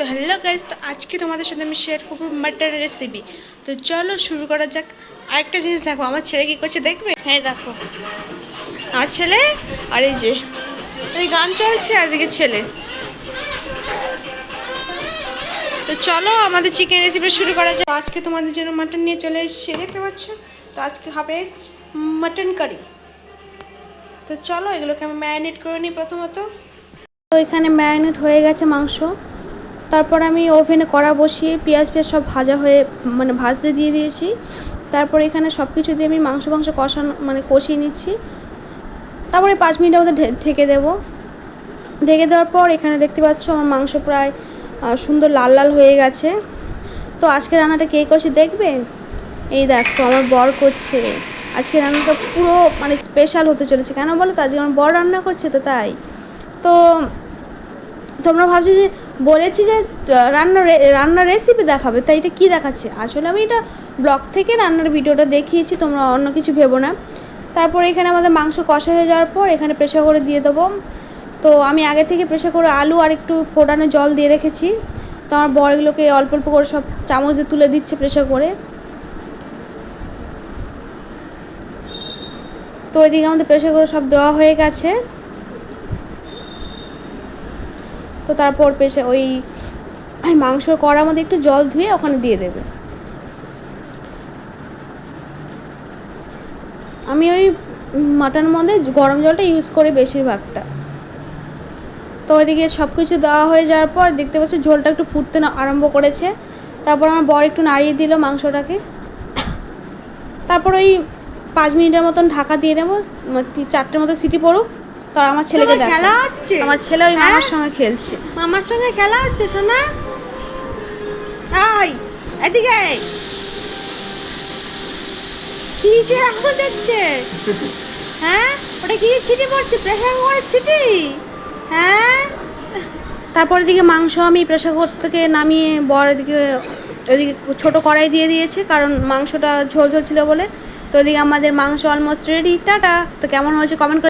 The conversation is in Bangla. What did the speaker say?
তো হ্যালো গাইস, তো আজকে তোমাদের সাথে আমি শেয়ার করবো মাটন রেসিপি। তো চলো শুরু করা যাক। আরেকটা জিনিস দেখো, আমার ছেলে কি করছে দেখবে? হ্যাঁ দেখো, আমার ছেলে আর এই যে এই গান চলছে আর এদিকে ছেলে। তো চলো আমাদের চিকেন রেসিপি শুরু করা যাক। আজকে তোমাদের জন্য মাটন নিয়ে চলে এসেছি, দেখতে পাচ্ছ। তো আজকে হবে মাটন কারি। তো চলো এগুলোকে আমি ম্যারিনেট করে নিই প্রথমত। তো এখানে ম্যারিনেট হয়ে গেছে মাংস। তারপর আমি ওভেনে কড়া বসিয়ে পেঁয়াজ সব ভাজা হয়ে ভাজতে দিয়ে দিয়েছি। তারপর এখানে সব কিছু দিয়ে আমি মাংস কষিয়ে নিচ্ছি। তারপরে 5 মিনিটের মধ্যে ঢেকে দেবো। ঢেকে দেওয়ার পর এখানে দেখতে পাচ্ছ আমার মাংস প্রায় সুন্দর লাল লাল হয়ে গেছে। তো আজকে রান্নাটা কে করছে দেখবে? এই দেখো আমার বর করছে। আজকে রান্নাটা পুরো স্পেশাল হতে চলেছে। কেন বলো তো? আজকে আমার বর রান্না করছে, তো তাই। তো তোমরা ভাবছো যে বলেছি যে রান্নার রেসিপি দেখাবে, তাই এটা কী দেখাচ্ছে? আসলে আমি এটা ব্লগ থেকে রান্নার ভিডিওটা দেখিয়েছি, তোমরা অন্য কিছু ভেবো না। তারপরে এখানে আমাদের মাংস কষা হয়ে যাওয়ার পর এখানে প্রেসার করে দিয়ে দেবো। তো আমি আগে থেকে প্রেসার করে আলু আর একটু ফোটানো জল দিয়ে রেখেছি। তো আমার বরগুলোকে অল্প অল্প করে সব চামচ দিয়ে তুলে দিচ্ছে প্রেসার করে। তো এদিকে আমাদের প্রেসার করে সব দেওয়া হয়ে গেছে। তো তারপর ওই মাংসর কড়ার মধ্যে একটু জল ধুয়ে ওখানে দিয়ে দেবে। আমি ওই মাটনের মধ্যে গরম জলটা ইউজ করি বেশিরভাগটা। তো ওইদিকে সব কিছু দেওয়া হয়ে যাওয়ার পর দেখতে পাচ্ছি ঝোলটা একটু ফুটতে আরম্ভ করেছে। তারপর আমার বর একটু নাড়িয়ে দিল মাংসটাকে। তারপর ওই 5 মিনিটের মতন ঢাকা দিয়ে নেবো, 4টের মতো সিটি পড়ুক। তো আমার ছেলেকে খেলা হচ্ছে, আমার ছেলে ওই মামার সঙ্গে খেলছে। মামার সঙ্গে খেলা হচ্ছে সোনা। আয় এদিকে, কিসে এখন দেখছে? হ্যাঁ, ওটা কি ছিটি পড়ছে? প্রেসার কুকারের ছিটি? হ্যাঁ। তারপর এদিকে মাংস আমি প্রেসার কুকার থেকে নামিয়ে বর ওইদিকে ছোটো কড়াই দিয়ে দিয়েছে, কারণ মাংসটা ঝোল ঝোল ছিল বলে। তো ওইদিকে আমাদের মাংস অলমোস্ট রেডি। টাটা। তো কেমন হয়েছে কমেন্ট করে